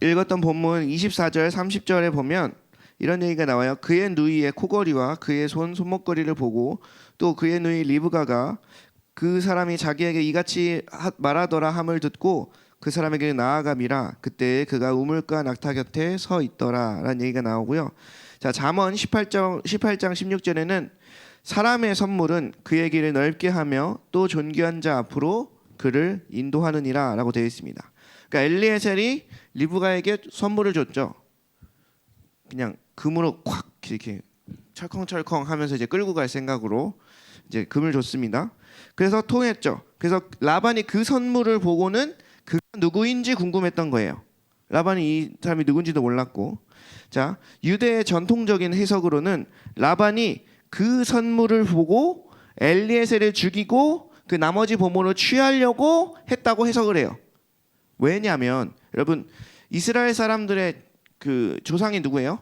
읽었던 본문 24절 30절에 보면 이런 얘기가 나와요. 그의 누이의 코걸이와 그의 손목걸이를 보고 또 그의 누이 리브가가 그 사람이 자기에게 이같이 말하더라 함을 듣고 그 사람에게 나아감이라. 그때 그가 우물가 낙타 곁에 서 있더라라는 얘기가 나오고요. 자, 잠언 18장 16절에는 사람의 선물은 그의 길을 넓게 하며 또 존귀한 자 앞으로 그를 인도하느니라라고 되어 있습니다. 그러니까 엘리에셀이 리브가에게 선물을 줬죠. 그냥 금으로 콱 이렇게 철컹철컹 하면서 이제 끌고 갈 생각으로 이제 금을 줬습니다. 그래서 통했죠. 그래서 라반이 그 선물을 보고는 그가 누구인지 궁금했던 거예요. 라반이 이 사람이 누군지도 몰랐고. 자, 유대의 전통적인 해석으로는 라반이 그 선물을 보고 엘리에셀을 죽이고 그 나머지 보물을 취하려고 했다고 해석을 해요. 왜냐하면 여러분 이스라엘 사람들의 그 조상이 누구예요?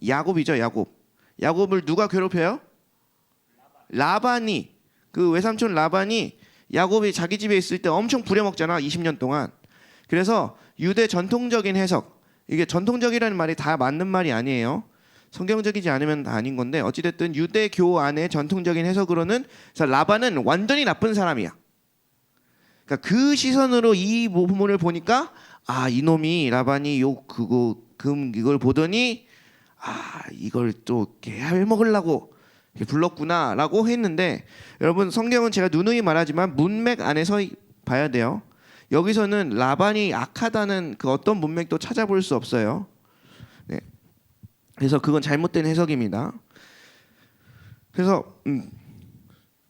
야곱이죠. 야곱을 누가 괴롭혀요? 라반이. 그 외삼촌 라반이 야곱이 자기 집에 있을 때 엄청 부려먹잖아. 20년 동안. 그래서 유대 전통적인 해석, 이게 전통적이라는 말이 다 맞는 말이 아니에요. 성경적이지 않으면 다 아닌 건데 어찌됐든 유대교 안의 전통적인 해석으로는 라반은 완전히 나쁜 사람이야. 그러니까 그 시선으로 이 부분을 보니까 아, 이놈이 라반이 이걸 보더니 아, 이걸 또 이렇게 해먹으려고 불렀구나라고 했는데, 여러분 성경은 제가 누누이 말하지만 문맥 안에서 봐야 돼요. 여기서는 라반이 악하다는 그 어떤 문맥도 찾아볼 수 없어요. 네. 그래서 그건 잘못된 해석입니다. 그래서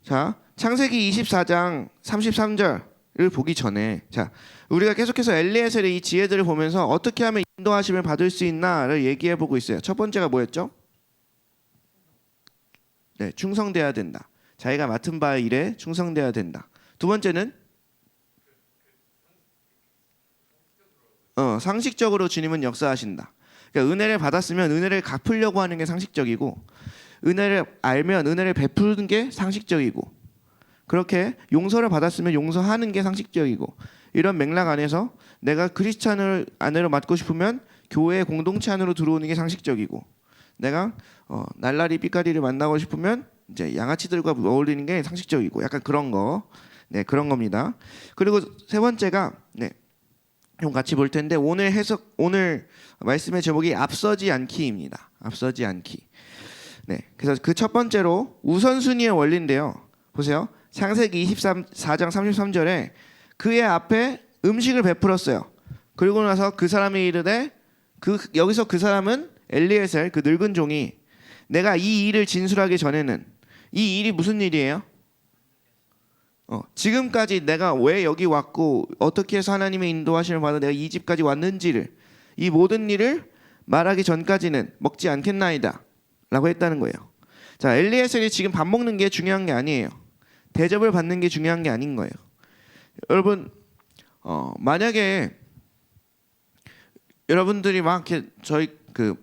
자, 창세기 24장 33절을 보기 전에 자, 우리가 계속해서 엘리에셀의 이 지혜들을 보면서 어떻게 하면 인도하심을 받을 수 있나를 얘기해 보고 있어요. 첫 번째가 뭐였죠? 네, 충성돼야 된다. 자기가 맡은 바의 일에 충성돼야 된다. 두 번째는 상식적으로 주님은 역사하신다. 그러니까 은혜를 받았으면 은혜를 갚으려고 하는 게 상식적이고, 은혜를 알면 은혜를 베푸는 게 상식적이고, 그렇게 용서를 받았으면 용서하는 게 상식적이고, 이런 맥락 안에서 내가 크리스찬을 안으로 맡고 싶으면 교회 공동체 안으로 들어오는 게 상식적이고, 내가 날라리 삐까리를 만나고 싶으면 이제 양아치들과 어울리는 게 상식적이고, 약간 그런 거, 네, 그런 겁니다. 그리고 세 번째가 좀 같이 볼 텐데, 오늘 말씀의 제목이 앞서지 않기입니다. 앞서지 않기. 네, 그래서 그 첫 번째로 우선순위의 원리인데요. 보세요. 창세기 24장 33절에 그의 앞에 음식을 베풀었어요. 그리고 나서 그 사람이 이르되 여기서 그 사람은 엘리에셀 그 늙은 종이 내가 이 일을 진술하기 전에는, 이 일이 무슨 일이에요? 지금까지 내가 왜 여기 왔고 어떻게 해서 하나님의 인도하심을 받아 내가 이 집까지 왔는지를, 이 모든 일을 말하기 전까지는 먹지 않겠나이다 라고 했다는 거예요. 자, 엘리에셀이 지금 밥 먹는 게 중요한 게 아니에요. 대접을 받는 게 중요한 게 아닌 거예요. 여러분 만약에 여러분들이 막 이렇게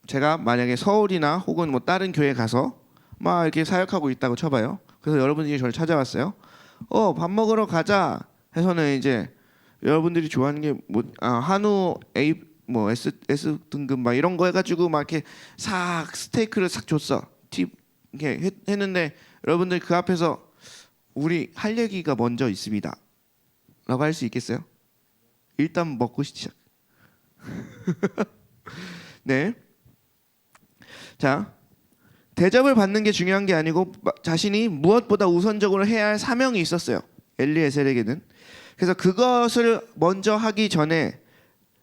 제가 만약에 서울이나 혹은 뭐 다른 교회 가서 막 이렇게 사역하고 있다고 쳐봐요. 그래서 여러분들이 저를 찾아왔어요. 밥 먹으러 가자 해서는 이제 여러분들이 좋아하는 게 뭐 한우 A 뭐 S 등급 막 이런 거 해가지고 막 이렇게 싹 스테이크를 싹 줬어. 팁 이렇게 했는데 여러분들 그 앞에서 우리 할 얘기가 먼저 있습니다 라고 할 수 있겠어요? 일단 먹고 시작. 네. 자, 대접을 받는 게 중요한 게 아니고 자신이 무엇보다 우선적으로 해야 할 사명이 있었어요. 엘리에셀에게는. 그래서 그것을 먼저 하기 전에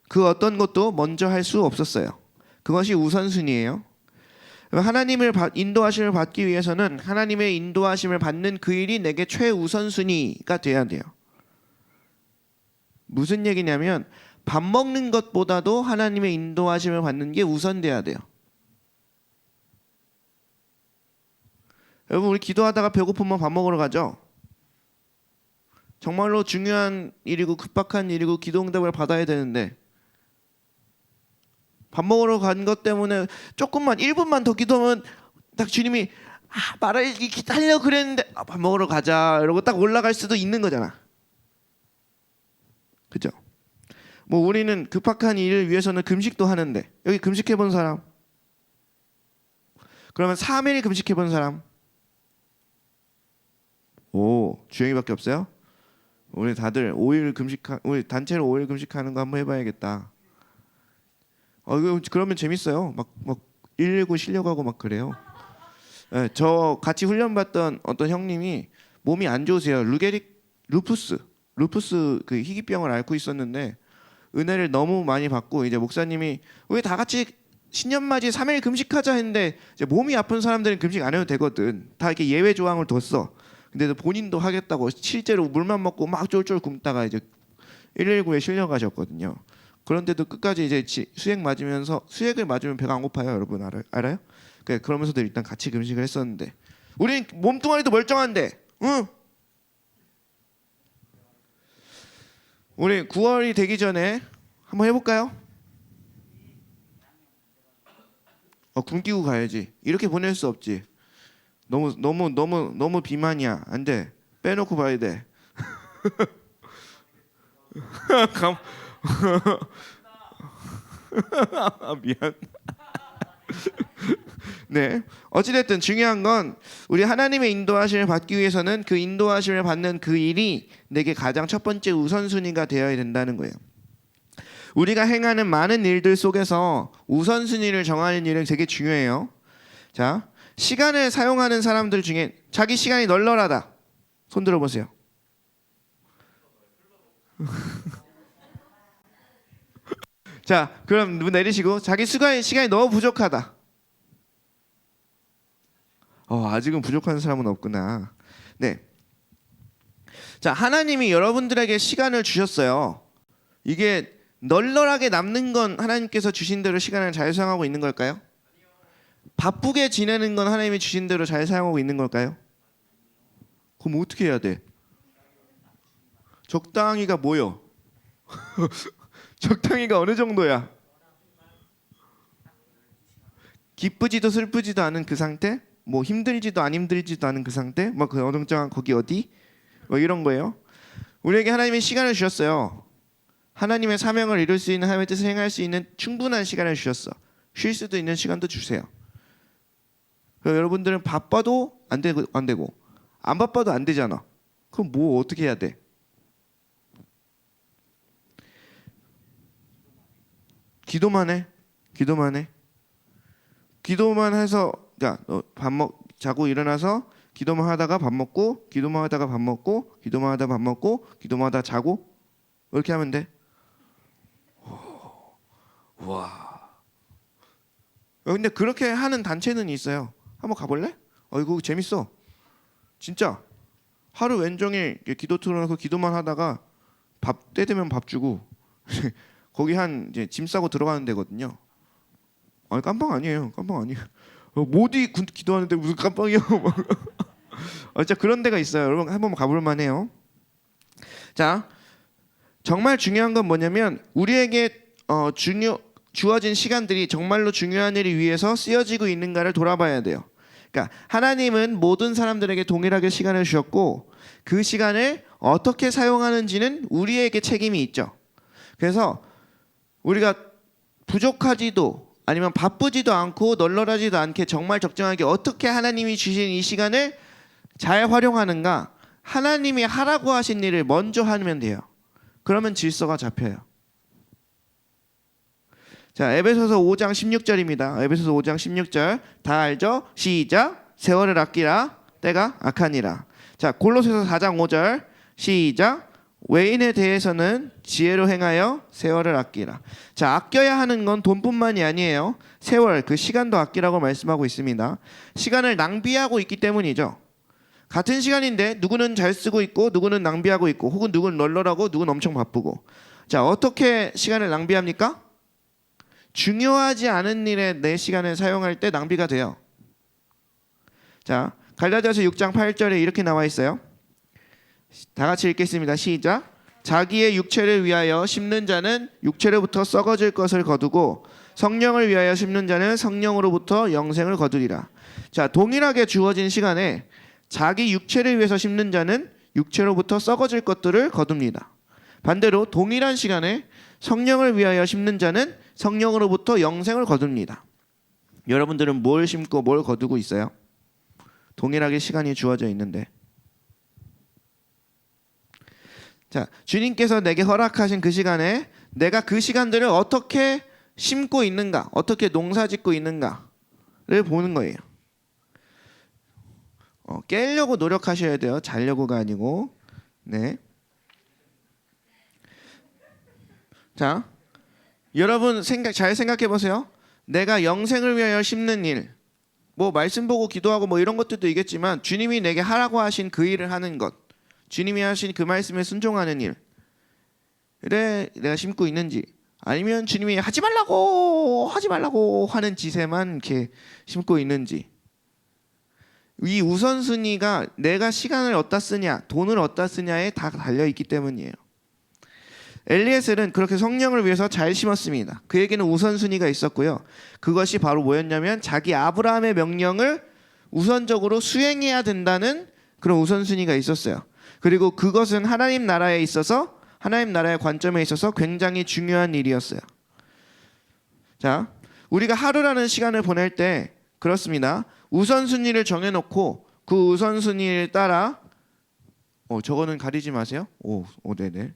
그 어떤 것도 먼저 할 수 없었어요. 그것이 우선순위예요. 하나님의 인도하심을 받기 위해서는 하나님의 인도하심을 받는 그 일이 내게 최우선순위가 돼야 돼요. 무슨 얘기냐면 밥 먹는 것보다도 하나님의 인도하심을 받는 게 우선돼야 돼요. 여러분 우리 기도하다가 배고프면 밥 먹으러 가죠. 정말로 중요한 일이고 급박한 일이고 기도 응답을 받아야 되는데 밥 먹으러 간 것 때문에 조금만 1분만 더 기도하면 딱 주님이 하려고 그랬는데 밥 먹으러 가자 이러고 딱 올라갈 수도 있는 거잖아. 그죠? 뭐 우리는 급박한 일을 위해서는 금식도 하는데 여기 금식해 본 사람? 그러면 3일 금식해 본 사람? 오, 주영이밖에 없어요? 우리 다들 5일 우리 단체로 5일 금식하는 거 한번 해봐야겠다. 이거 그러면 재밌어요. 막 119 실려가고 막 그래요. 네, 저 같이 훈련받던 어떤 형님이 몸이 안 좋으세요. 루푸스 그 희귀병을 앓고 있었는데 은혜를 너무 많이 받고 이제 목사님이 우리 다 같이 신년맞이 3일 금식하자 했는데 이제 몸이 아픈 사람들은 금식 안 해도 되거든. 다 이렇게 예외 조항을 뒀어. 근데 본인도 하겠다고 실제로 물만 먹고 막 쫄쫄 굶다가 이제 119에 실려가셨거든요. 그런데도 끝까지 이제 수액을 맞으면 배가 안 고파요. 여러분 알아요? 그러면서도 일단 같이 금식을 했었는데 우린 몸뚱아리도 멀쩡한데, 응? 우리 9월이 되기 전에 한번 해볼까요? 굶기고 가야지. 이렇게 보낼 수 없지. 너무 비만이야. 안 돼. 빼놓고 봐야 돼. 미안. 네. 어찌됐든 중요한 건 우리 하나님의 인도하심을 받기 위해서는 그 인도하심을 받는 그 일이 내게 가장 첫 번째 우선순위가 되어야 된다는 거예요. 우리가 행하는 많은 일들 속에서 우선순위를 정하는 일은 되게 중요해요. 자, 시간을 사용하는 사람들 중에 자기 시간이 널널하다. 손 들어보세요. 자, 그럼 눈 내리시고 자기 시간이 너무 부족하다. 아직은 부족한 사람은 없구나. 네. 자, 하나님이 여러분들에게 시간을 주셨어요. 이게 널널하게 남는 건 하나님께서 주신 대로 시간을 잘 사용하고 있는 걸까요? 바쁘게 지내는 건 하나님이 주신 대로 잘 사용하고 있는 걸까요? 그럼 어떻게 해야 돼? 적당히가 뭐요? 적당히가 어느 정도야? 기쁘지도 슬프지도 않은 그 상태? 뭐 힘들지도 안 힘들지도 않은 그 상태? 뭐 그 어정쩡한 거기 어디? 뭐 이런 거예요. 우리에게 하나님이 시간을 주셨어요. 하나님의 사명을 이룰 수 있는 하나님의 뜻을 행할 수 있는 충분한 시간을 주셨어. 쉴 수도 있는 시간도 주세요. 여러분들은 바빠도 안 되고 안 바빠도 안 되잖아. 그럼 뭐 어떻게 해야 돼? 기도만 해. 기도만 해서 자고 일어나서 기도만 하다가 밥 먹고 기도만 하다가 밥 먹고 기도만 하다가 밥 먹고 기도만 하다가 자고 이렇게 하면 돼. 와. 근데 그렇게 하는 단체는 있어요. 한번 가볼래? 이거 재밌어. 진짜 하루 왼종일 기도 틀어놓고 기도만 하다가 때 되면 밥 주고 거기 이제 짐 싸고 들어가는 데거든요. 깜빵 아니에요. 모디 기도하는데 무슨 깜빵이요? 진짜 그런 데가 있어요. 여러분 한번 가볼 만해요. 자, 정말 중요한 건 뭐냐면 우리에게 주어진 시간들이 정말로 중요한 일을 위해서 쓰여지고 있는가를 돌아봐야 돼요. 그러니까 하나님은 모든 사람들에게 동일하게 시간을 주셨고 그 시간을 어떻게 사용하는지는 우리에게 책임이 있죠. 그래서 우리가 부족하지도 아니면 바쁘지도 않고 널널하지도 않게 정말 적정하게 어떻게 하나님이 주신 이 시간을 잘 활용하는가, 하나님이 하라고 하신 일을 먼저 하면 돼요. 그러면 질서가 잡혀요. 자, 에베소서 5장 16절입니다. 에베소서 5장 16절 다 알죠? 시작. 세월을 아끼라 때가 악하니라. 자, 골로새서 4장 5절 시작. 외인에 대해서는 지혜로 행하여 세월을 아끼라. 자, 아껴야 하는 건 돈뿐만이 아니에요. 세월, 그 시간도 아끼라고 말씀하고 있습니다. 시간을 낭비하고 있기 때문이죠. 같은 시간인데 누구는 잘 쓰고 있고 누구는 낭비하고 있고 혹은 누구는 널널하고 누구는 엄청 바쁘고. 자, 어떻게 시간을 낭비합니까? 중요하지 않은 일에 내 시간을 사용할 때 낭비가 돼요. 자, 갈라디아서 6장 8절에 이렇게 나와 있어요. 다 같이 읽겠습니다. 시작. 자기의 육체를 위하여 심는 자는 육체로부터 썩어질 것을 거두고 성령을 위하여 심는 자는 성령으로부터 영생을 거두리라. 자, 동일하게 주어진 시간에 자기 육체를 위해서 심는 자는 육체로부터 썩어질 것들을 거둡니다. 반대로 동일한 시간에 성령을 위하여 심는 자는 성령으로부터 영생을 거둡니다. 여러분들은 뭘 심고 뭘 거두고 있어요? 동일하게 시간이 주어져 있는데. 자, 주님께서 내게 허락하신 그 시간에 내가 그 시간들을 어떻게 심고 있는가, 어떻게 농사짓고 있는가를 보는 거예요. 깨려고 노력하셔야 돼요. 자려고가 아니고. 네. 자, 여러분 잘 생각해 보세요. 내가 영생을 위하여 심는 일, 뭐 말씀 보고 기도하고 뭐 이런 것들도 있겠지만 주님이 내게 하라고 하신 그 일을 하는 것, 주님이 하신 그 말씀에 순종하는 일에 내가 심고 있는지, 아니면 주님이 하지 말라고 하는 짓에만 이렇게 심고 있는지. 이 우선순위가 내가 시간을 어디다 쓰냐, 돈을 어디다 쓰냐에 다 달려 있기 때문이에요. 엘리에셀은 그렇게 성령을 위해서 잘 심었습니다. 그에게는 우선순위가 있었고요. 그것이 바로 뭐였냐면 자기 아브라함의 명령을 우선적으로 수행해야 된다는 그런 우선순위가 있었어요. 그리고 그것은 하나님 나라에 있어서, 하나님 나라의 관점에 있어서 굉장히 중요한 일이었어요. 자, 우리가 하루라는 시간을 보낼 때 그렇습니다. 우선순위를 정해놓고 그 우선순위를 따라 저거는 가리지 마세요. 네네.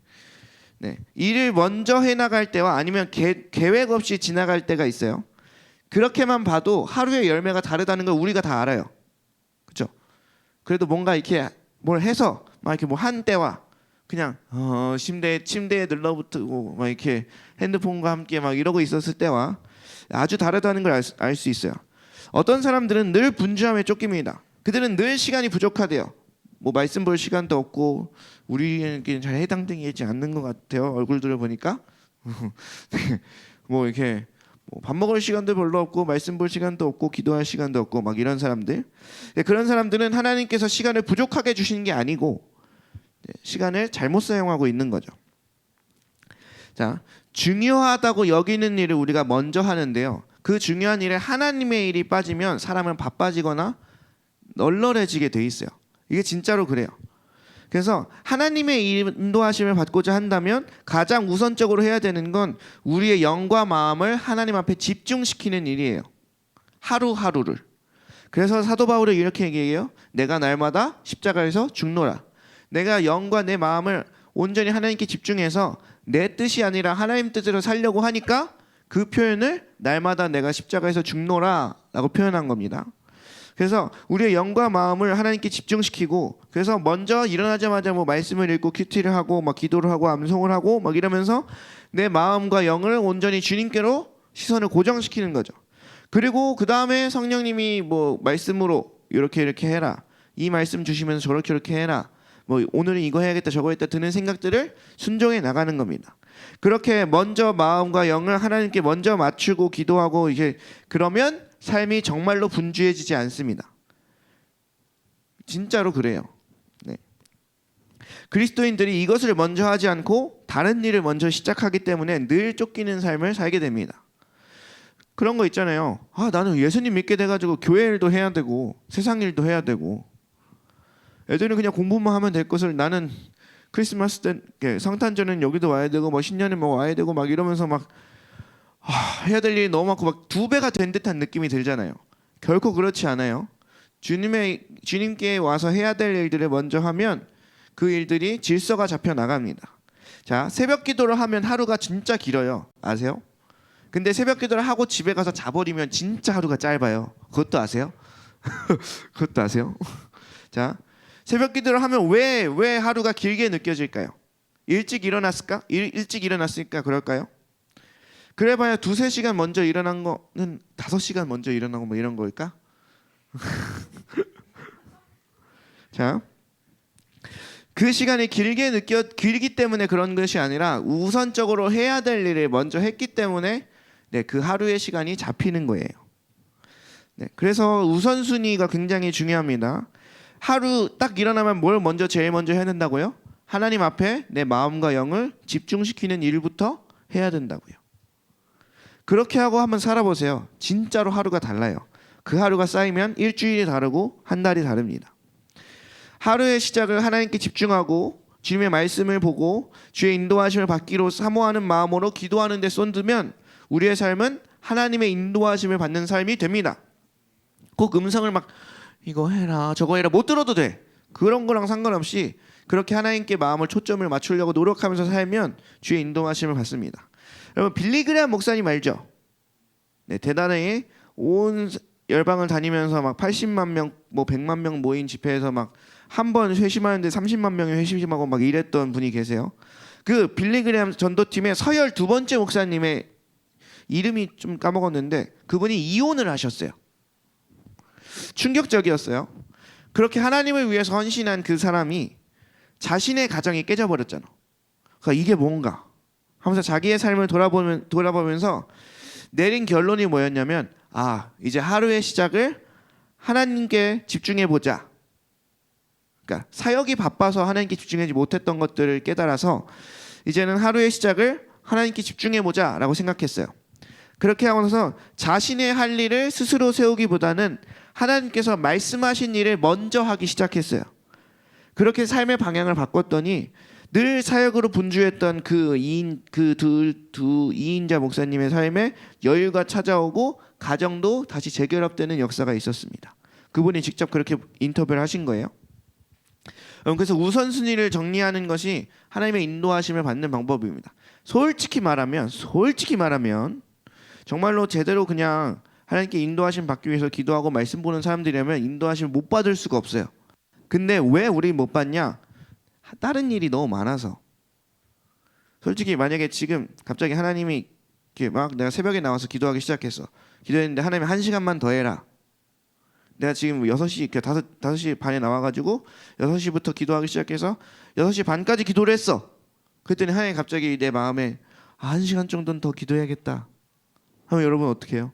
네, 일을 먼저 해나갈 때와 아니면 계획 없이 지나갈 때가 있어요. 그렇게만 봐도 하루의 열매가 다르다는 걸 우리가 다 알아요. 그렇죠? 그래도 뭔가 이렇게 뭘 해서 막 이렇게 뭐 한 때와 그냥 침대에 늘러붙고 막 이렇게 핸드폰과 함께 막 이러고 있었을 때와 아주 다르다는 걸 알 수 있어요. 어떤 사람들은 늘 분주함에 쫓깁니다. 그들은 늘 시간이 부족하대요. 뭐 말씀 볼 시간도 없고 우리에게는 잘 해당되지 않는 것 같아요. 얼굴들을 보니까 뭐 이렇게 밥 먹을 시간도 별로 없고 말씀 볼 시간도 없고 기도할 시간도 없고 막 이런 사람들. 그런 사람들은 하나님께서 시간을 부족하게 주시는 게 아니고 시간을 잘못 사용하고 있는 거죠. 자, 중요하다고 여기는 일을 우리가 먼저 하는데요. 그 중요한 일에 하나님의 일이 빠지면 사람은 바빠지거나 널널해지게 돼 있어요. 이게 진짜로 그래요. 그래서 하나님의 인도하심을 받고자 한다면 가장 우선적으로 해야 되는 건 우리의 영과 마음을 하나님 앞에 집중시키는 일이에요. 하루하루를. 그래서 사도 바울은 이렇게 얘기해요. 내가 날마다 십자가에서 죽노라. 내가 영과 내 마음을 온전히 하나님께 집중해서 내 뜻이 아니라 하나님 뜻으로 살려고 하니까 그 표현을 날마다 내가 십자가에서 죽노라 라고 표현한 겁니다. 그래서 우리의 영과 마음을 하나님께 집중시키고, 그래서 먼저 일어나자마자 뭐 말씀을 읽고 큐티를 하고 막 기도를 하고 암송을 하고 막 이러면서 내 마음과 영을 온전히 주님께로 시선을 고정시키는 거죠. 그리고 그 다음에 성령님이 뭐 말씀으로 이렇게 해라, 이 말씀 주시면서 저렇게 해라, 뭐 오늘은 이거 해야겠다 저거 했다 드는 생각들을 순종해 나가는 겁니다. 그렇게 먼저 마음과 영을 하나님께 먼저 맞추고 기도하고 이제 그러면 삶이 정말로 분주해지지 않습니다. 진짜로 그래요. 네. 그리스도인들이 이것을 먼저 하지 않고 다른 일을 먼저 시작하기 때문에 늘 쫓기는 삶을 살게 됩니다. 그런 거 있잖아요. 나는 예수님 믿게 돼가지고 교회 일도 해야 되고 세상 일도 해야 되고, 애들은 그냥 공부만 하면 될 것을 나는 크리스마스 때 성탄절은 여기도 와야 되고 뭐 신년에 뭐 와야 되고 막 이러면서 막 해야 될 일이 너무 많고 막 2배가 된 듯한 느낌이 들잖아요. 결코 그렇지 않아요. 주님께 와서 해야 될 일들을 먼저 하면 그 일들이 질서가 잡혀 나갑니다. 자, 새벽 기도를 하면 하루가 진짜 길어요. 아세요? 근데 새벽 기도를 하고 집에 가서 자버리면 진짜 하루가 짧아요. 그것도 아세요? 그것도 아세요? 자, 새벽 기도를 하면 왜 하루가 길게 느껴질까요? 일찍 일어났으니까 그럴까요? 그래봐야 2-3시간 먼저 일어난 거는 5시간 먼저 일어나고 뭐 이런 걸까? 자, 그 시간이 길기 때문에 그런 것이 아니라 우선적으로 해야 될 일을 먼저 했기 때문에 그 하루의 시간이 잡히는 거예요. 그래서 우선순위가 굉장히 중요합니다. 하루 딱 일어나면 뭘 제일 먼저 해야 된다고요? 하나님 앞에 내 마음과 영을 집중시키는 일부터 해야 된다고요. 그렇게 하고 한번 살아보세요. 진짜로 하루가 달라요. 그 하루가 쌓이면 일주일이 다르고 한 달이 다릅니다. 하루의 시작을 하나님께 집중하고 주님의 말씀을 보고 주의 인도하심을 받기로 사모하는 마음으로 기도하는 데 쏟으면 우리의 삶은 하나님의 인도하심을 받는 삶이 됩니다. 꼭 음성을 막 이거 해라 저거 해라 못 들어도 돼. 그런 거랑 상관없이 그렇게 하나님께 마음을 초점을 맞추려고 노력하면서 살면 주의 인도하심을 받습니다. 여러분 빌리그레암 목사님 알죠? 네, 대단히 온 열방을 다니면서 막 80만 명, 뭐 100만 명 모인 집회에서 막 한 번 회심하는데 30만 명이 회심하고 막 이랬던 분이 계세요. 그 빌리그레암 전도팀의 서열 두 번째 목사님의 이름이 좀 까먹었는데 그분이 이혼을 하셨어요. 충격적이었어요. 그렇게 하나님을 위해서 헌신한 그 사람이 자신의 가정이 깨져버렸잖아. 그러니까 이게 뭔가 하면서 자기의 삶을 돌아보면서 내린 결론이 뭐였냐면 이제 하루의 시작을 하나님께 집중해 보자. 그러니까 사역이 바빠서 하나님께 집중하지 못했던 것들을 깨달아서 이제는 하루의 시작을 하나님께 집중해 보자라고 생각했어요. 그렇게 하면서 자신의 할 일을 스스로 세우기보다는 하나님께서 말씀하신 일을 먼저 하기 시작했어요. 그렇게 삶의 방향을 바꿨더니 늘 사역으로 분주했던 그 두 이인자 목사님의 삶에 여유가 찾아오고 가정도 다시 재결합되는 역사가 있었습니다. 그분이 직접 그렇게 인터뷰를 하신 거예요. 그래서 우선순위를 정리하는 것이 하나님의 인도하심을 받는 방법입니다. 솔직히 말하면 정말로 제대로 그냥 하나님께 인도하심 받기 위해서 기도하고 말씀 보는 사람들이라면 인도하심을 못 받을 수가 없어요. 근데 왜 우리 못 받냐? 다른 일이 너무 많아서. 솔직히 만약에 지금 갑자기 하나님이 이렇게 막 내가 새벽에 나와서 기도하기 시작했어. 기도했는데 하나님 1시간만 더 해라. 내가 지금 6시, 5시 반에 나와가지고 6시부터 기도하기 시작해서 6시 반까지 기도를 했어. 그랬더니 하나님 갑자기 내 마음에 1시간 정도는 더 기도해야겠다 하면 여러분 어떻게 해요?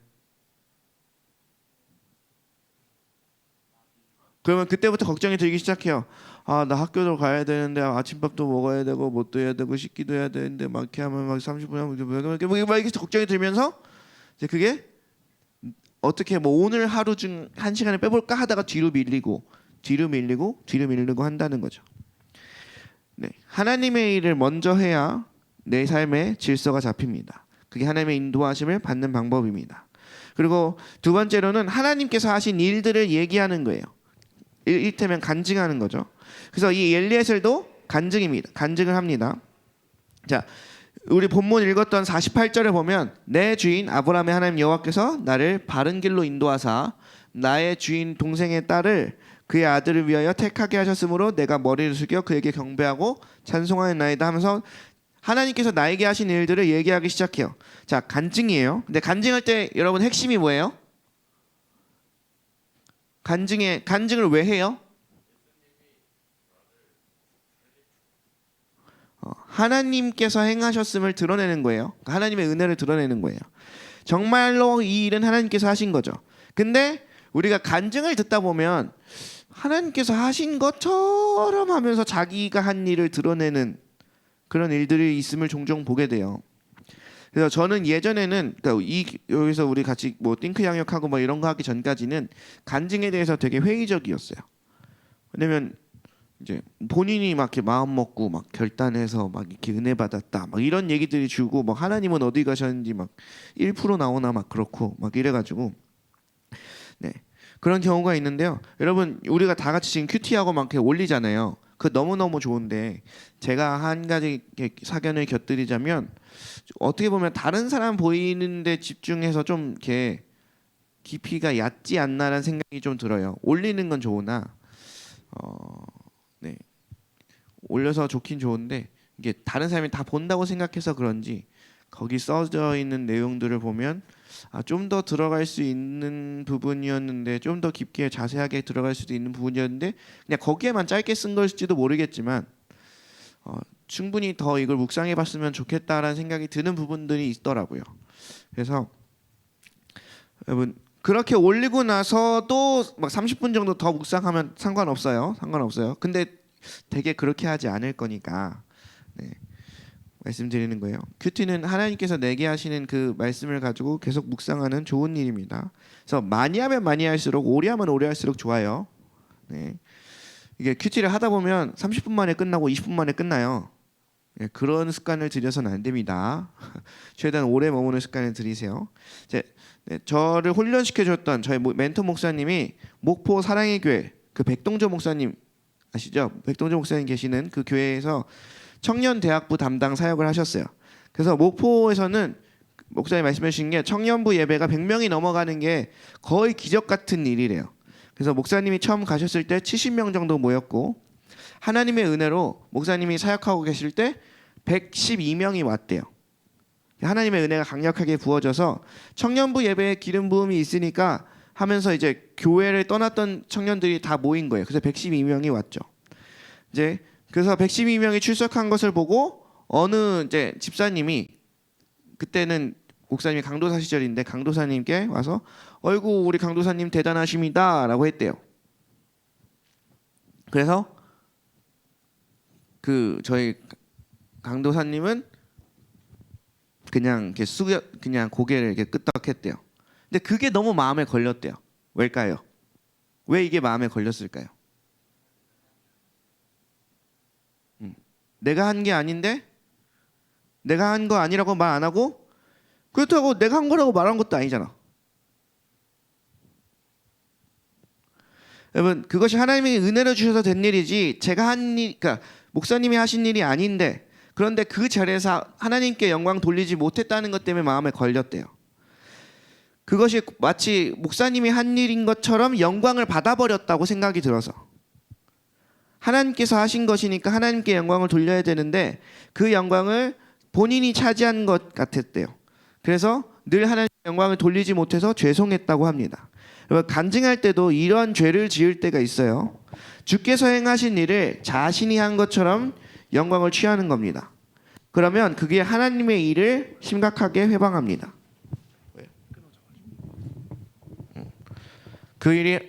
그러면 그때부터 걱정이 들기 시작해요. 나 학교도 가야 되는데 아침밥도 먹어야 되고 뭣도 해야 되고 씻기도 해야 되는데 막 이렇게 하면 막 30분 하면 막 이렇게 걱정이 들면서 이제 그게 어떻게 뭐 오늘 하루 중 1시간을 빼볼까 하다가 뒤로 밀리고 한다는 거죠. 네, 하나님의 일을 먼저 해야 내 삶의 질서가 잡힙니다. 그게 하나님의 인도하심을 받는 방법입니다. 그리고 두 번째로는 하나님께서 하신 일들을 얘기하는 거예요. 이를테면 간증하는 거죠. 그래서 이 엘리에셀도 간증입니다. 간증을 합니다. 자, 우리 본문 읽었던 48절에 보면 내 주인 아브라함의 하나님 여호와께서 나를 바른 길로 인도하사 나의 주인 동생의 딸을 그의 아들을 위하여 택하게 하셨으므로 내가 머리를 숙여 그에게 경배하고 찬송하였나이다 하면서 하나님께서 나에게 하신 일들을 얘기하기 시작해요. 자, 간증이에요. 근데 간증할 때 여러분 핵심이 뭐예요? 간증을 왜 해요? 하나님께서 행하셨음을 드러내는 거예요. 하나님의 은혜를 드러내는 거예요. 정말로 이 일은 하나님께서 하신 거죠. 근데 우리가 간증을 듣다 보면 하나님께서 하신 것처럼 하면서 자기가 한 일을 드러내는 그런 일들이 있음을 종종 보게 돼요. 그래서 저는 예전에는 여기서 우리 같이 뭐 띵크 양육하고 뭐 이런 거 하기 전까지는 간증에 대해서 되게 회의적이었어요. 왜냐면 이제 본인이 막 이렇게 마음 먹고 막 결단해서 막 이렇게 은혜 받았다 막 이런 얘기들이 주고 막 하나님은 어디 가셨는지 막 1% 나오나 막 그렇고 막 이래가지고 네 그런 경우가 있는데요. 여러분 우리가 다 같이 지금 큐티하고 막 이렇게 올리잖아요. 그 너무너무 좋은데 제가 한 가지 사견을 곁들이자면 어떻게 보면 다른 사람 보이는데 집중해서 좀 이렇게 깊이가 얕지 않나라는 생각이 좀 들어요. 올리는 건 좋으나 네 올려서 좋긴 좋은데 이게 다른 사람이 다 본다고 생각해서 그런지 거기 써져 있는 내용들을 보면 좀 더 들어갈 수 있는 부분이었는데 좀 더 깊게 자세하게 들어갈 수도 있는 부분이었는데 그냥 거기에만 짧게 쓴 걸지도 모르겠지만 충분히 더 이걸 묵상해봤으면 좋겠다라는 생각이 드는 부분들이 있더라고요. 그래서 여러분 그렇게 올리고 나서도 막 30분 정도 더 묵상하면 상관없어요. 근데 되게 그렇게 하지 않을 거니까 네, 말씀드리는 거예요. 큐티는 하나님께서 내게 하시는 그 말씀을 가지고 계속 묵상하는 좋은 일입니다. 그래서 많이 하면 많이 할수록 오래 하면 오래 할수록 좋아요. 네. 이게 큐티를 하다 보면 30분 만에 끝나고 20분 만에 끝나요. 예, 그런 습관을 들여서는 안 됩니다. 최대한 오래 머무는 습관을 들이세요. 저를 훈련시켜 줬던 저희 멘토 목사님이 목포 사랑의 교회 그 백동조 목사님 아시죠? 백동조 목사님 계시는 그 교회에서 청년 대학부 담당 사역을 하셨어요. 그래서 목포에서는 목사님 말씀해 주신 게 청년부 예배가 100명이 넘어가는 게 거의 기적 같은 일이래요. 그래서 목사님이 처음 가셨을 때 70명 정도 모였고 하나님의 은혜로 목사님이 사역하고 계실 때 112명이 왔대요. 하나님의 은혜가 강력하게 부어져서 청년부 예배에 기름 부음이 있으니까 하면서 이제 교회를 떠났던 청년들이 다 모인 거예요. 그래서 112명이 왔죠. 이제 그래서 112명이 출석한 것을 보고 어느 이제 집사님이 그때는 목사님이 강도사 시절인데 강도사님께 와서 어이구 우리 강도사님 대단하십니다라고 했대요. 그래서 그 저희 강도사님은 그냥 이렇게 그냥 고개를 이렇게 끄덕했대요. 근데 그게 너무 마음에 걸렸대요. 왜일까요? 왜 이게 마음에 걸렸을까요? 내가 한 게 아닌데 내가 한 거 아니라고 말 안 하고 그렇다고 내가 한 거라고 말한 것도 아니잖아. 여러분 그것이 하나님이 은혜로 주셔서 된 일이지 제가 한 일, 그러니까 목사님이 하신 일이 아닌데 그런데 그 자리에서 하나님께 영광 돌리지 못했다는 것 때문에 마음에 걸렸대요. 그것이 마치 목사님이 한 일인 것처럼 영광을 받아버렸다고 생각이 들어서 하나님께서 하신 것이니까 하나님께 영광을 돌려야 되는데 그 영광을 본인이 차지한 것 같았대요. 그래서 늘 하나님께 영광을 돌리지 못해서 죄송했다고 합니다. 간증할 때도 이런 죄를 지을 때가 있어요. 주께서 행하신 일을 자신이 한 것처럼 영광을 취하는 겁니다. 그러면 그게 하나님의 일을 심각하게 회방합니다. 그 일이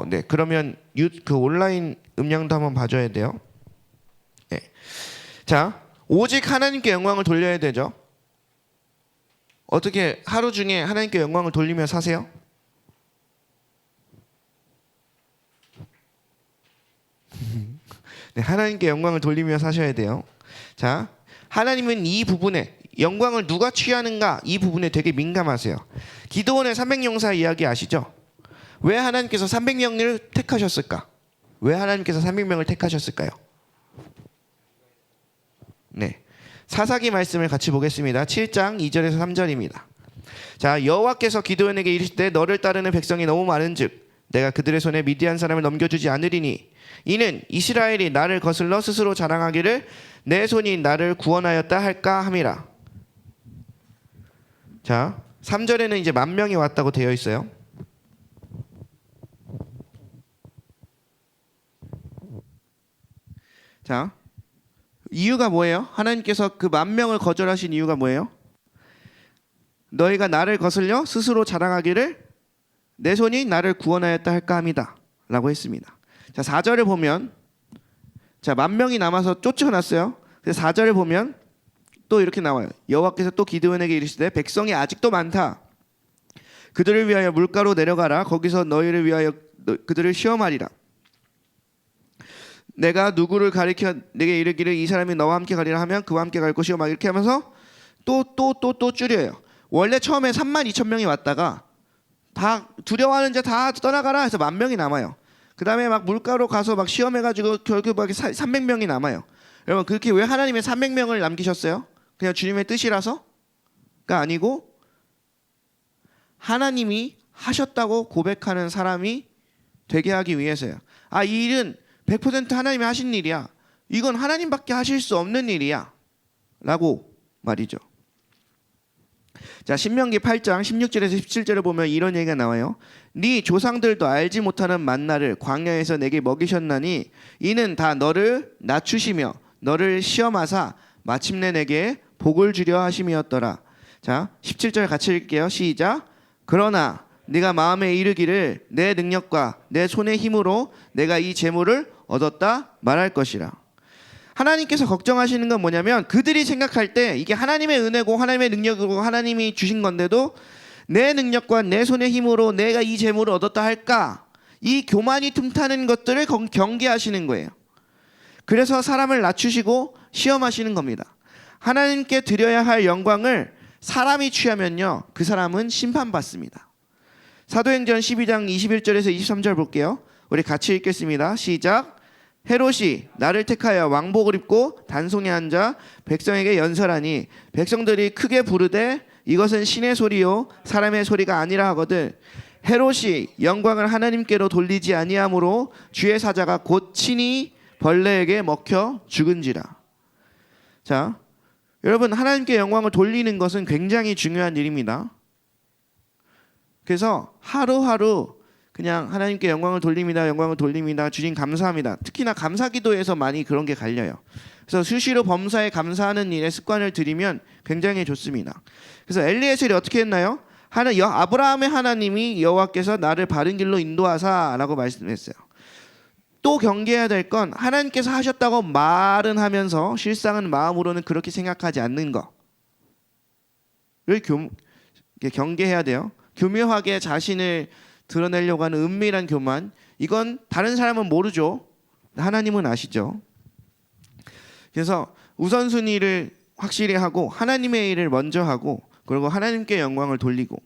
네 그러면 그 온라인 음량도 한번 봐줘야 돼요. 네. 자 오직 하나님께 영광을 돌려야 되죠. 어떻게 하루 중에 하나님께 영광을 돌리며 사세요? 네, 하나님께 영광을 돌리며 사셔야 돼요. 자, 하나님은 이 부분에 영광을 누가 취하는가 이 부분에 되게 민감하세요. 기드온의 300용사 이야기 아시죠? 왜 하나님께서 300명을 택하셨을까? 왜 하나님께서 300명을 택하셨을까요? 네, 사사기 말씀을 같이 보겠습니다. 7장 2절에서 3절입니다. 자, 여호와께서 기드온에게 이르시되 너를 따르는 백성이 너무 많은즉 내가 그들의 손에 미디안 사람을 넘겨주지 않으리니 이는 이스라엘이 나를 거슬러 스스로 자랑하기를 내 손이 나를 구원하였다 할까 함이라. 자, 3절에는 이제 10,000명이 왔다고 되어 있어요. 자, 이유가 뭐예요? 하나님께서 그 10,000명을 거절하신 이유가 뭐예요? 너희가 나를 거슬려 스스로 자랑하기를 내 손이 나를 구원하였다 할까 함이다 라고 했습니다. 자, 4절을 보면 자 10,000명이 남아서 쫓아났어요. 그래서 4절을 보면 또 이렇게 나와요. 여호와께서 또 기드온에게 이르시되 백성이 아직도 많다. 그들을 위하여 물가로 내려가라. 거기서 너희를 위하여 그들을 시험하리라. 내가 누구를 가리켜 내게 이르기를 이 사람이 너와 함께 가리라 하면 그와 함께 갈 것이요 막 이렇게 하면서 또 줄여요. 원래 처음에 32,000명이 왔다가 다 두려워하는 자 다 떠나가라 해서 10,000명이 남아요. 그 다음에 막 물가로 가서 막 시험해가지고 결국 막 300명이 남아요. 여러분 그렇게 왜 하나님의 300명을 남기셨어요? 그냥 주님의 뜻이라서가 아니고 하나님이 하셨다고 고백하는 사람이 되게 하기 위해서요. 아, 이 일은 100% 하나님이 하신 일이야. 이건 하나님밖에 하실 수 없는 일이야 라고 말이죠. 자, 신명기 8장 16절에서 17절을 보면 이런 얘기가 나와요. 네 조상들도 알지 못하는 만나를 광야에서 내게 먹이셨나니 이는 다 너를 낮추시며 너를 시험하사 마침내 내게 복을 주려 하심이었더라. 자, 17절 같이 읽게요. 시작. 그러나 네가 마음에 이르기를 내 능력과 내 손의 힘으로 내가 이 재물을 얻었다 말할 것이라. 하나님께서 걱정하시는 건 뭐냐면 그들이 생각할 때 이게 하나님의 은혜고 하나님의 능력이고 하나님이 주신 건데도 내 능력과 내 손의 힘으로 내가 이 재물을 얻었다 할까? 이 교만이 틈타는 것들을 경계하시는 거예요. 그래서 사람을 낮추시고 시험하시는 겁니다. 하나님께 드려야 할 영광을 사람이 취하면요, 그 사람은 심판받습니다. 사도행전 12장 21절에서 23절 볼게요. 우리 같이 읽겠습니다. 시작. 헤롯이 나를 택하여 왕복을 입고 단송에 앉아 백성에게 연설하니 백성들이 크게 부르되 이것은 신의 소리요 사람의 소리가 아니라 하거든. 헤롯이 영광을 하나님께로 돌리지 아니하므로 주의 사자가 곧 친히 벌레에게 먹혀 죽은지라. 자, 여러분, 하나님께 영광을 돌리는 것은 굉장히 중요한 일입니다. 그래서 하루하루 그냥 하나님께 영광을 돌립니다. 영광을 돌립니다. 주님 감사합니다. 특히나 감사기도에서 많이 그런 게 갈려요. 그래서 수시로 범사에 감사하는 일에 습관을 들이면 굉장히 좋습니다. 그래서 엘리에셀이 어떻게 했나요? 아브라함의 하나님이 여호와께서 나를 바른 길로 인도하사라고 말씀했어요. 또 경계해야 될 건 하나님께서 하셨다고 말은 하면서 실상은 마음으로는 그렇게 생각하지 않는 거를 경계해야 돼요. 교묘하게 자신을 드러내려고 하는 은밀한 교만, 이건 다른 사람은 모르죠. 하나님은 아시죠. 그래서 우선순위를 확실히 하고 하나님의 일을 먼저 하고 그리고 하나님께 영광을 돌리고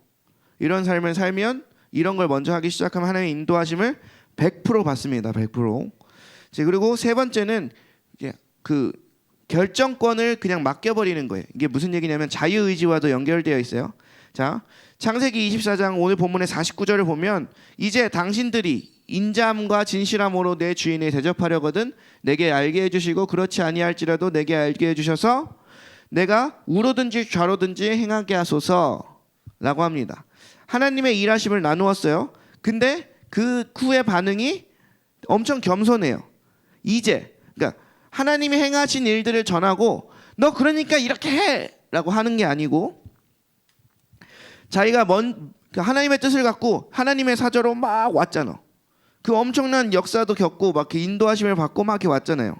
이런 삶을 살면, 이런 걸 먼저 하기 시작하면 하나님의 인도하심을 100% 받습니다. 100%. 그리고 세 번째는 그 결정권을 그냥 맡겨버리는 거예요. 이게 무슨 얘기냐면 자유의지와도 연결되어 있어요. 자, 창세기 24장 오늘 본문의 49절을 보면 이제 당신들이 인자함과 진실함으로 내 주인을 대접하려거든 내게 알게 해주시고 그렇지 아니할지라도 내게 알게 해주셔서 내가 우로든지 좌로든지 행하게 하소서라고 합니다. 하나님의 일하심을 나누었어요. 근데 그 후의 반응이 엄청 겸손해요. 이제, 그러니까 하나님이 행하신 일들을 전하고 너 그러니까 이렇게 해! 라고 하는 게 아니고 자기가 하나님의 뜻을 갖고 하나님의 사저로 막 왔잖아. 그 엄청난 역사도 겪고 막 인도하심을 받고 막 이렇게 왔잖아요.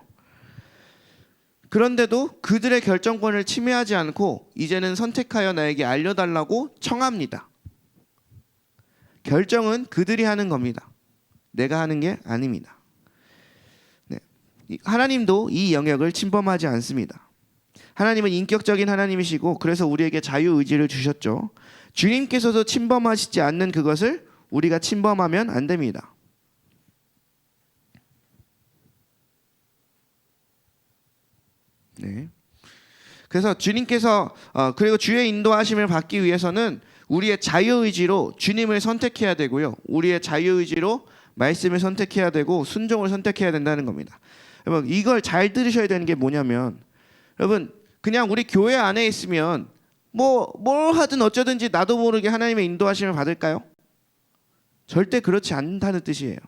그런데도 그들의 결정권을 침해하지 않고 이제는 선택하여 나에게 알려달라고 청합니다. 결정은 그들이 하는 겁니다. 내가 하는 게 아닙니다. 네. 하나님도 이 영역을 침범하지 않습니다. 하나님은 인격적인 하나님이시고 그래서 우리에게 자유의지를 주셨죠. 주님께서도 침범하시지 않는 그것을 우리가 침범하면 안 됩니다. 네. 그래서 주님께서 그리고 주의 인도하심을 받기 위해서는 우리의 자유의지로 주님을 선택해야 되고요. 우리의 자유의지로 말씀을 선택해야 되고 순종을 선택해야 된다는 겁니다. 여러분, 이걸 잘 들으셔야 되는 게 뭐냐면, 여러분, 그냥 우리 교회 안에 있으면 뭘 하든 어쩌든지 나도 모르게 하나님의 인도하심을 받을까요? 절대 그렇지 않다는 뜻이에요.